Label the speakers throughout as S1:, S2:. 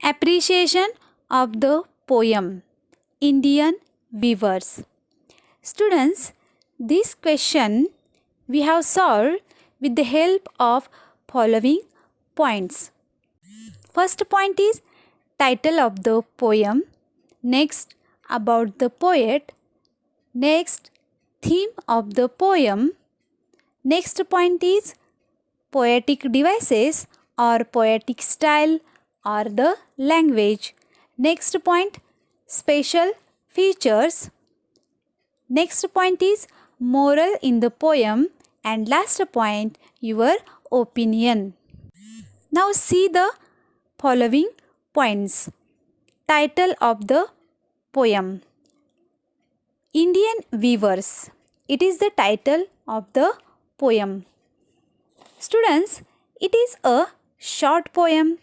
S1: Appreciation of the poem Indian Weavers. Students, this question we have solved with the help of following points. First point is title of the poem. Next, about the poet. Next, theme of the poem. Next point is poetic devices or poetic style or the language. Next point, special features. Next point is moral in the poem, and last point, your opinion. Now see the following points. Title of the poem Indian Weavers. It is the title of the poem. Students, it is a short poem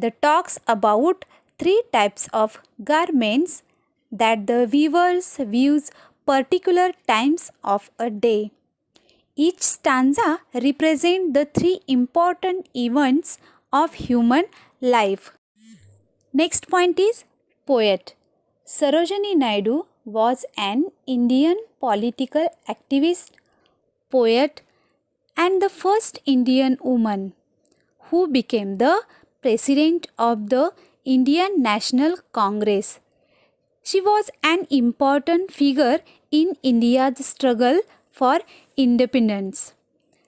S1: that talks about three types of garments that the weavers weaves particular times of a day. Each stanza represents the three important events of human life. Next point is poet. Sarojini Naidu was an Indian political activist, poet, and the first Indian woman who became the president of the Indian National Congress. She was an important figure in India's struggle for independence.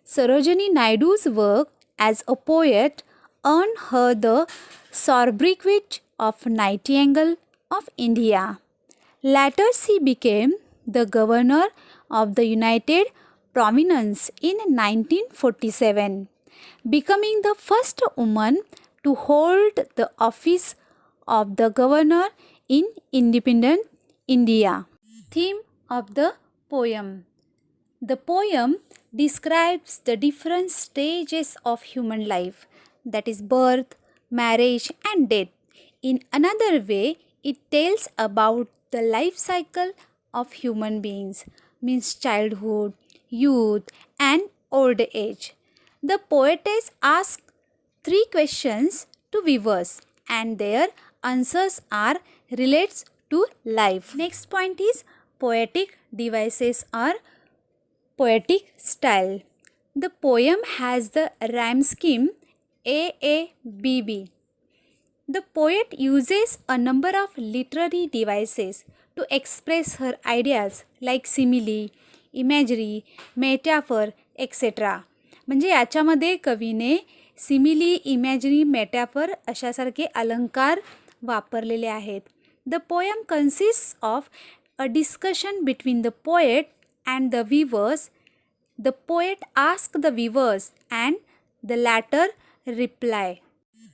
S1: Sarojini Naidu's work as a poet earned her the sobriquet of Nightingale of India. Later, she became the governor of the United Province in 1947, becoming the first woman to hold the office of the governor in independent India. Theme of the poem. The poem describes the different stages of human life, that is birth, marriage and death. In another way, it tells about the life cycle of human beings, means childhood, youth and old age. The poetess asks three questions to weavers and their answers are relates to life. Next point is poetic devices or poetic style. The poem has the rhyme scheme AABB. The poet uses a number of literary devices to express her ideas like simile, imagery, metaphor, etc. म्हणजे याच्यामध्ये कवीने simile, imagery, metaphor अशासारखे अलंकार वापरलेले आहेत. The poem consists of a discussion between the poet and the weavers. The poet asks the weavers and the latter reply.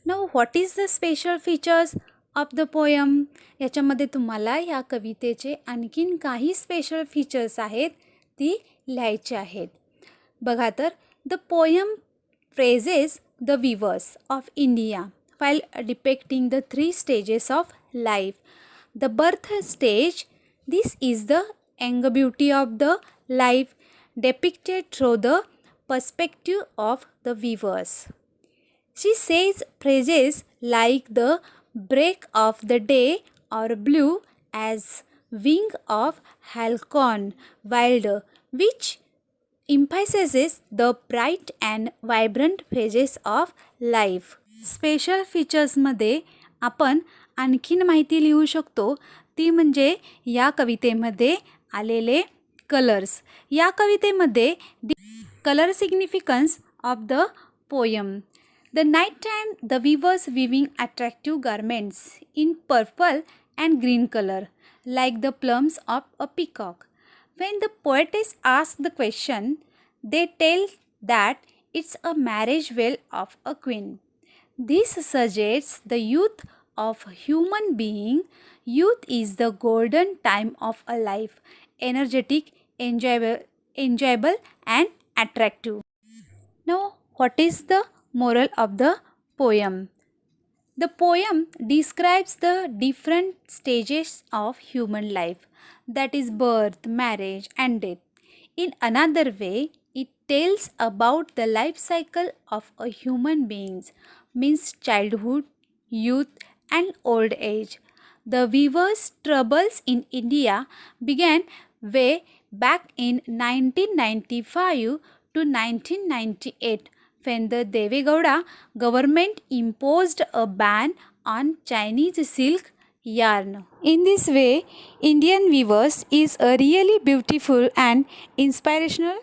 S1: Now, what is the special features of the poem? याच्यामध्ये तुम्हाला या कवितेचे आणखीन काही special features आहेत ती लिहायची आहेत. बघा तर, the poem praises the weavers of India while depicting the three stages of life. The birth stage, this is the young beauty of the life depicted through the perspective of the weavers. She says phrases like the break of the day or blue as wing of halcyon wild, which emphasizes the bright and vibrant phases of life. Special फीचर्समध्ये आपण आणखीन माहिती लिहू शकतो ती म्हणजे या कवितेमध्ये आलेले कलर्स. या कवितेमध्ये colour significance of the poem. The night time, the weavers weaving attractive garments in purple and green color, like the plumes of a peacock. When the poetess asks the question, they tell that it's a marriage veil of a queen. This suggests the youth of a human being. Youth is the golden time of a life, energetic, enjoyable and attractive. Now, what is the moral of the poem? The poem describes the different stages of human life, that is birth, marriage and death. In another way, it tells about the life cycle of a human beings, means childhood, youth, and old age. The weavers' troubles in India began way back in 1995 to 1998 when the Devegowda government imposed a ban on Chinese silk yarn. In this way, Indian weavers is a really beautiful and inspirational